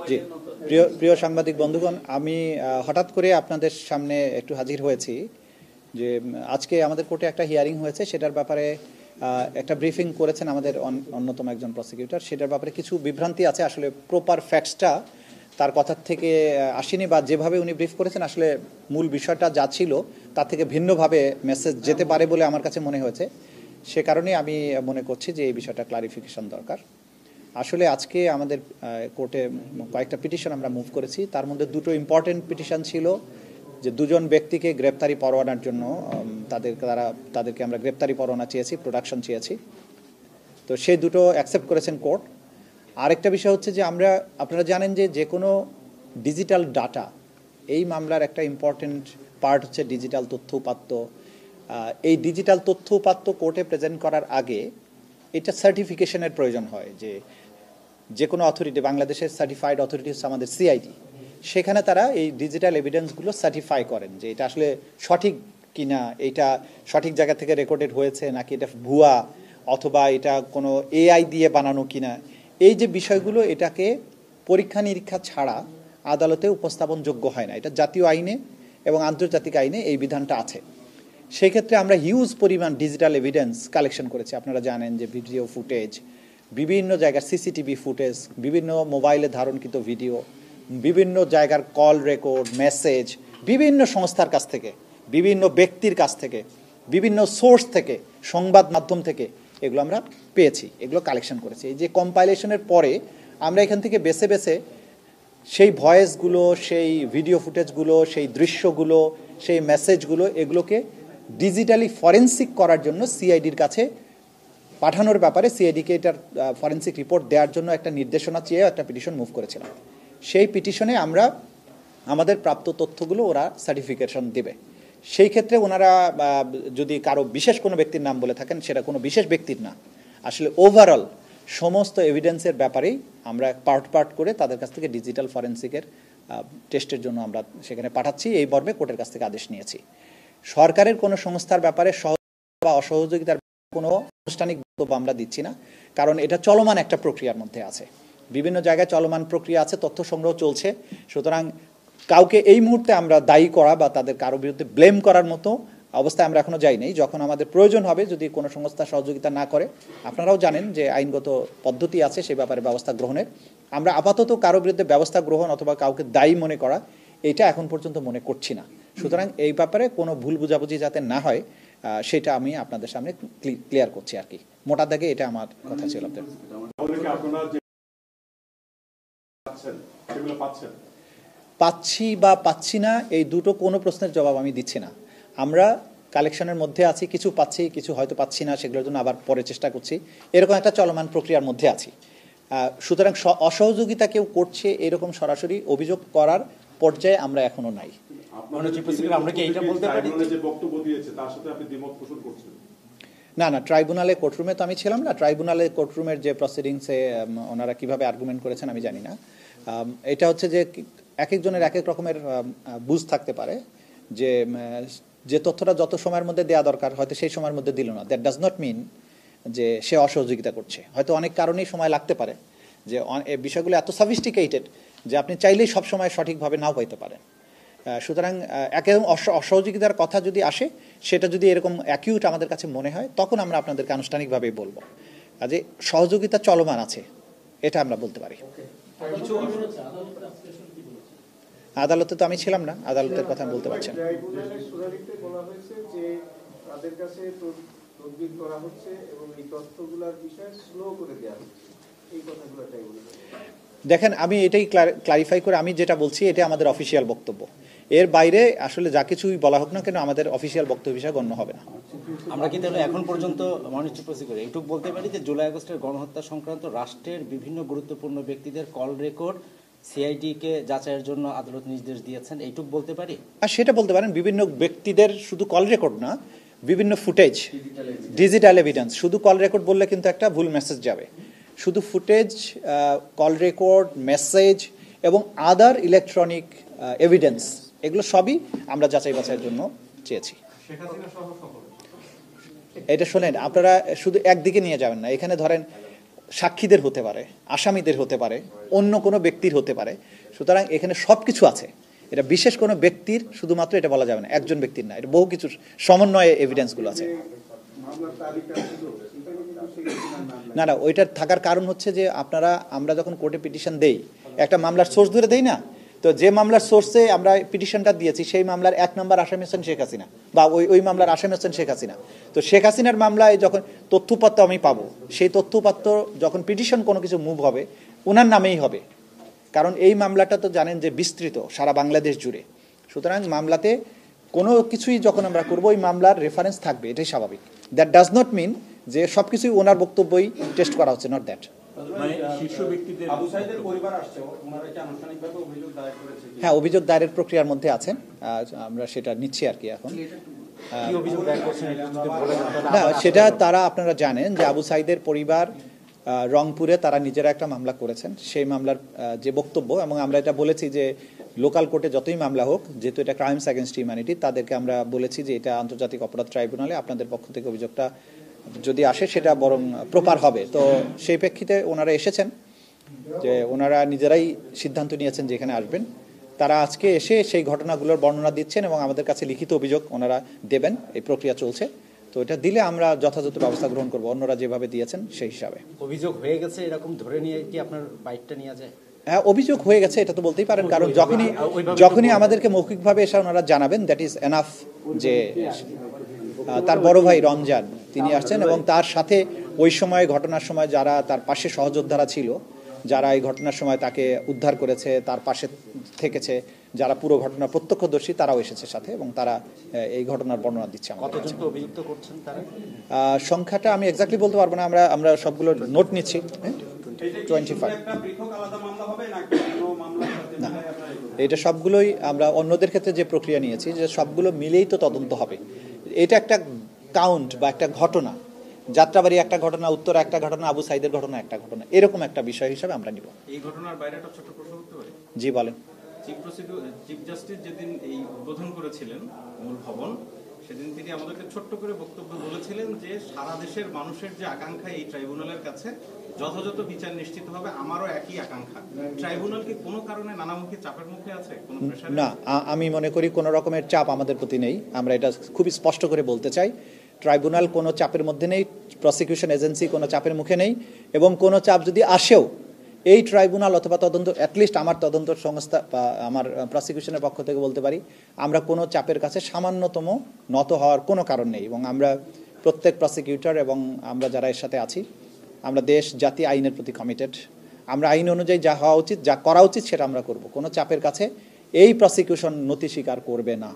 জি, প্রিয় প্রিয় সাংবাদিক বন্ধুগণ, আমি হঠাৎ করে আপনাদের সামনে একটু হাজির হয়েছি যে আজকে আমাদের কোর্টে একটা হিয়ারিং হয়েছে, সেটার ব্যাপারে একটা ব্রিফিং করেছেন আমাদের অন্যতম একজন প্রসিকিউটর। সেটার ব্যাপারে কিছু বিভ্রান্তি আছে, আসলে প্রপার ফ্যাক্টসটা তার কথার থেকে আসেনি, বা যেভাবে উনি ব্রিফ করেছেন আসলে মূল বিষয়টা যা ছিল তার থেকে ভিন্নভাবে মেসেজ যেতে পারে বলে আমার কাছে মনে হয়েছে। সে কারণে আমি মনে করছি যে এই বিষয়টা ক্লারিফিকেশন দরকার। আসলে আজকে আমাদের কোর্টে কয়েকটা পিটিশন আমরা মুভ করেছি, তার মধ্যে দুটো ইম্পর্টেন্ট পিটিশন ছিল যে দুজন ব্যক্তিকে গ্রেপ্তারি পরোয়ানার জন্য তাদেরকে আমরা গ্রেপ্তারি পরোয়ানা চেয়েছি, প্রোডাকশন চেয়েছি, তো সেই দুটো অ্যাকসেপ্ট করেছেন কোর্ট। আরেকটা বিষয় হচ্ছে যে আপনারা জানেন যে কোনো ডিজিটাল ডাটা, এই মামলার একটা ইম্পর্টেন্ট পার্ট হচ্ছে ডিজিটাল তথ্য উপাত্ত। এই ডিজিটাল তথ্য উপাত্ত কোর্টে প্রেজেন্ট করার আগে এটা সার্টিফিকেশনের প্রয়োজন হয়, যে কোনো অথরিটি, বাংলাদেশের সার্টিফাইড অথরিটি হচ্ছে আমাদের সিআইডি, সেখানে তারা এই ডিজিটাল এভিডেন্সগুলো সার্টিফাই করেন যে এটা আসলে সঠিক কিনা, এটা সঠিক জায়গা থেকে রেকর্ডেড হয়েছে নাকি এটা ভুয়া, অথবা এটা কোনো এআই দিয়ে বানানো কিনা। এই যে বিষয়গুলো, এটাকে পরীক্ষা নিরীক্ষা ছাড়া আদালতে উপস্থাপনযোগ্য হয় না। এটা জাতীয় আইনে এবং আন্তর্জাতিক আইনে এই বিধানটা আছে। সেই ক্ষেত্রে আমরা হিউজ পরিমাণ ডিজিটাল এভিডেন্স কালেকশন করেছি। আপনারা জানেন যে ভিডিও ফুটেজ, বিভিন্ন জায়গার সিসিটিভি ফুটেজ, বিভিন্ন মোবাইলে ধারণকৃত ভিডিও, বিভিন্ন জায়গার কল রেকর্ড, মেসেজ, বিভিন্ন সংস্থার কাছ থেকে, বিভিন্ন ব্যক্তির কাছ থেকে, বিভিন্ন সোর্স থেকে, সংবাদ মাধ্যম থেকে এগুলো আমরা পেয়েছি, এগুলো কালেকশন করেছি। এই যে কম্পাইলেশনের পরে আমরা এখান থেকে বেছে বেছে সেই ভয়েসগুলো, সেই ভিডিও ফুটেজগুলো, সেই দৃশ্যগুলো, সেই মেসেজগুলো, এগুলোকে ডিজিটালি ফরেন্সিক করার জন্য সিআইডির কাছে পাঠানোর ব্যাপারে সিআইডিকে এটার ফরেন্সিক রিপোর্ট দেওয়ার জন্য একটা নির্দেশনা চেয়ে একটা পিটিশন মুভ করেছিলাম। সেই পিটিশনে আমরা আমাদের প্রাপ্ত তথ্যগুলো ওরা সার্টিফিকেশন দেবে। সেই ক্ষেত্রে ওনারা যদি কারো বিশেষ কোনো ব্যক্তির নাম বলে থাকেন, সেটা কোনো বিশেষ ব্যক্তির না, আসলে ওভারঅল সমস্ত এভিডেন্সের ব্যাপারেই আমরা পার্ট করে তাদের কাছ থেকে ডিজিটাল ফরেন্সিকের টেস্টের জন্য আমরা সেখানে পাঠাচ্ছি। এই মর্মে কোর্টের কাছ থেকে আদেশ নিয়েছি। সরকারের কোনো সংস্থার ব্যাপারে সহযোগিতা বা অসহযোগিতার কোনো আনুষ্ঠানিক বক্তব্য আমরা দিচ্ছি না, কারণ এটা চলমান একটা প্রক্রিয়ার মধ্যে আছে, বিভিন্ন জায়গায় চলমান প্রক্রিয়া আছে, তথ্য সংগ্রহ চলছে। সুতরাং কাউকে এই মুহূর্তে আমরা দায়ী করা বা তাদের কারো বিরুদ্ধে ব্লেম করার মতো অবস্থায় আমরা এখনো যাই নাই। যখন আমাদের প্রয়োজন হবে, যদি কোনো সংস্থা সহযোগিতা না করে, আপনারাও জানেন যে আইনগত পদ্ধতি আছে সে ব্যাপারে ব্যবস্থা গ্রহণের। আমরা আপাতত কারো বিরুদ্ধে ব্যবস্থা গ্রহণ অথবা কাউকে দায়ী মনে করা, এটা এখন পর্যন্ত মনে করছি না। সুতরাং এই ব্যাপারে কোনো ভুল বুঝাবুঝি যাতে না হয়, সেটা আমি আপনাদের সামনে ক্লিয়ার করছি আর কি। মোটা দাগে এটা আমার কথা ছিল। পাচ্ছি বা পাচ্ছি না, এই দুটো কোনো প্রশ্নের জবাব আমি দিচ্ছি না। আমরা কালেকশনের মধ্যে আছি, কিছু পাচ্ছি, কিছু হয়তো পাচ্ছি না, সেগুলোর জন্য আবার পরে চেষ্টা করছি, এরকম একটা চলমান প্রক্রিয়ার মধ্যে আছি। সুতরাং অসহযোগিতা কেউ করছে এরকম সরাসরি অভিযোগ করার পর্যায়ে আমরা এখনো নাই। না, ট্রাইব্যুনালে কোর্টরুমে তো আমি ছিলাম না। ট্রাইব্যুনালে কোর্টরুমের যে প্রসিডিংসে ওনারা কিভাবে আর্গুমেন্ট করেছেন আমি জানি না। এটা হচ্ছে যে এক একজনের এক এক রকমের বুঝ থাকতে পারে, যে তথ্যটা যত সময়ের মধ্যে দেওয়া দরকার হয়তো সেই সময়ের মধ্যে দিল না। দ্যাট ডাজ নট মিন যে সে অসহযোগিতা করছে। হয়তো অনেক কারণেই সময় লাগতে পারে, যে বিষয়গুলো এত সফিস্টিকেটেড যে আপনি চাইলেই সবসময় সঠিকভাবে নাও পাইতে পারেন। সুতরাং একদম অসহযোগিতার কথা যদি আসে, সেটা যদি এরকম অ্যাকিউট আমাদের কাছে মনে হয়, তখন আমরা আপনাদেরকে আনুষ্ঠানিকভাবেই বলবো। কাজে সহযোগিতা চলমান আছে, এটা আমরা বলতে পারি। আদালতে তো আমি ছিলাম না, আদালতের কথা বলতে পারছেন। দেখেন, আমি এটাই ক্লারিফাই করে আমি যেটা বলছি এটা আমাদের অফিসিয়াল বক্তব্য। এর বাইরে আসলে যা কিছুই বলা হোক না কেন আমাদের অফিসিয়াল বক্তব্য হিসেবে গণ্য হবে না। আমরা কি তাহলে এখন পর্যন্ত মাননীয় প্রসিকিউটর এইটুকু বলতে পারি যে জুলাই আগস্টের গণহত্যা সংক্রান্ত রাষ্ট্রের বিভিন্ন গুরুত্বপূর্ণ ব্যক্তিদের কল রেকর্ড সিআইডিকে যাচাইয়ের জন্য আদালত নির্দেশ দিয়েছেন, এইটুকু বলতে পারি? আর সেটা বলতে পারেন, বিভিন্ন ব্যক্তিদের শুধু কল রেকর্ড না, বিভিন্ন ফুটেজ, ডিজিটাল এভিডেন্স। শুধু কল রেকর্ড বললে কিন্তু একটা ভুল মেসেজ যাবে। শুধু ফুটেজ, কল রেকর্ড, মেসেজ এবং আদার ইলেকট্রনিক এভিডেন্স, এগুলো সবই আমরা যাচাই বাছাইয়ের জন্য চেয়েছি। এটা শোনেন, আপনারা শুধু একদিকে নিয়ে যাবেন না। এখানে ধরেন সাক্ষীদের হতে পারে, আসামিদের হতে পারে, অন্য কোনো ব্যক্তির হতে পারে। সুতরাং এখানে সব কিছু আছে। এটা বিশেষ কোনো ব্যক্তির শুধুমাত্র এটা বলা যাবে না, একজন ব্যক্তির না, এটা বহু কিছু সমন্বয়ে এভিডেন্সগুলো আছে। না না, ওইটার থাকার কারণ হচ্ছে যে আমরা যখন কোর্টে পিটিশন দেই, একটা মামলার সোর্স ধরে দেই না, তো যে মামলার সোর্সে আমরা পিটিশনটা দিয়েছি সেই মামলার 1 নম্বর আসামি হচ্ছেন শেখ হাসিনা, বা ওই মামলার আসামি হচ্ছেন শেখ হাসিনা। তো শেখ হাসিনার মামলায় যখন তথ্যপত্র আমি পাবো, সেই তথ্যপত্র যখন পিটিশন কোনো কিছু মুভ হবে ওনার নামেই হবে, কারণ এই মামলাটা তো জানেন যে বিস্তৃত সারা বাংলাদেশ জুড়ে। সুতরাং মামলাতে কোনো কিছুই যখন আমরা করবো ওই মামলার রেফারেন্স থাকবে, এটাই স্বাভাবিক। দ্যাট ডাজ নট মিন যে সব কিছুই ওনার বক্তব্যই টেস্ট করা হচ্ছে, নট দ্যাট। হ্যাঁ, অভিযোগ দায়েরের প্রক্রিয়ার মধ্যে আছেন, আমরা সেটা নিচ্ছি আর কি এখন। না, সেটা তারা আপনারা জানেন যে আবু সাইদের পরিবার রংপুরে তারা নিজেরা একটা মামলা করেছেন। সেই মামলার যে বক্তব্য, এবং আমরা এটা বলেছি যে লোকাল কোর্টে যতই মামলা হোক, যেহেতু এটা ক্রাইমস অ্যাগেনস্ট হিউম্যানিটি, তাদেরকে আমরা বলেছি যে এটা আন্তর্জাতিক অপরাধ ট্রাইব্যুনালে আপনাদের পক্ষ থেকে অভিযোগটা যদি আসে সেটা বরং প্রপার হবে। তো সেই প্রেক্ষিতে ওনারা এসেছেন, যে ওনারা নিজেরাই সিদ্ধান্ত নিয়েছেন যে এখানে আসবেন। তারা আজকে এসে সেই ঘটনাগুলোর বর্ণনা দিচ্ছেন এবং আমাদের কাছে লিখিত অভিযোগ ওনারা দেবেন, এই প্রক্রিয়া চলছে। তো এটা দিলে আমরা যথাযথ ব্যবস্থা গ্রহণ করবো, অন্যরা যেভাবে দিয়েছেন সেই হিসাবে। অভিযোগ হয়ে গেছে এরকম ধরে নিয়ে কি আপনার বাইকটা নিয়ে যায়? হ্যাঁ, অভিযোগ হয়ে গেছে এটা তো বলতেই পারেন, কারণ যখনই আমাদেরকে মৌখিকভাবে এসে ওনারা জানাবেন, দ্যাট ইজ এনাফ। যে তার বড় ভাই রমজান তিনি আসছেন, এবং তার সাথে ওই সময় ঘটনার সময় যারা তার পাশে সহযোদ্ধারা ছিল, যারা এই ঘটনার সময় তাকে উদ্ধার করেছে, তার পাশে থেকেছে, যারা পুরো ঘটনা প্রত্যক্ষদর্শী, তারাও এসেছে সাথে, এবং তারা এই ঘটনার বর্ণনা দিচ্ছে। কতজনকে অভিযুক্ত করছেন তারা? সংখ্যাটা আমি এক্স্যাক্টলি বলতে পারবো না, আমরা সবগুলো নোট নিচ্ছি। 25। না, এটা সবগুলোই আমরা অন্যদের ক্ষেত্রে যে প্রক্রিয়া নিয়েছি, যে সবগুলো মিলেই তো তদন্ত হবে। এটা একটা কাউন্ট বা একটা ঘটনা, যাত্রাবাড়ি একটা ঘটনা, উত্তরা একটা ঘটনা, আবু সাইদের ঘটনা একটা ঘটনা, এরকম একটা বিষয় হিসাবে আমরা নিব। এই ঘটনার বাইরে একটা ছোট প্রশ্ন করতে পারি? জি বলেন। চিফ জাস্টিস যেদিন এই উদ্বোধন করেছিলেন মূল ভবন, সেদিন তিনি আমাদেরকে ছোট্ট করে বক্তব্য বলেছিলেন যে সারা দেশের মানুষের যে আকাঙ্ক্ষা এই ট্রাইব্যুনালের কাছে যথাযথ বিচার নিশ্চিত হবে, আমারও একই আকাঙ্ক্ষা। ট্রাইব্যুনাল কি কোনো কারণে নানামুখী চাপের মুখে আছে? না, আমি মনে করি কোনো রকমের চাপ আমাদের প্রতি নেই। আমরা এটা খুবই স্পষ্ট করে বলতে চাই, ট্রাইব্যুনাল কোনো চাপের মধ্যে নেই, প্রসিকিউশন এজেন্সি কোনো চাপের মুখে নেই, এবং কোনো চাপ যদি আসেও এই ট্রাইব্যুনাল অথবা তদন্ত, অ্যাটলিস্ট আমার তদন্ত সংস্থা বা আমার প্রসিকিউশনের পক্ষ থেকে বলতে পারি, আমরা কোনো চাপের কাছে সামান্যতম নত হওয়ার কোনো কারণ নেই। এবং আমরা প্রত্যেক প্রসিকিউটর এবং আমরা যারা এর সাথে আছি, আমরা দেশ জাতি আইনের প্রতি কমিটেড। আমরা আইন অনুযায়ী যা হওয়া উচিত, যা করা উচিত সেটা আমরা করব। কোনো চাপের কাছে এই প্রসিকিউশন নতি স্বীকার করবে না।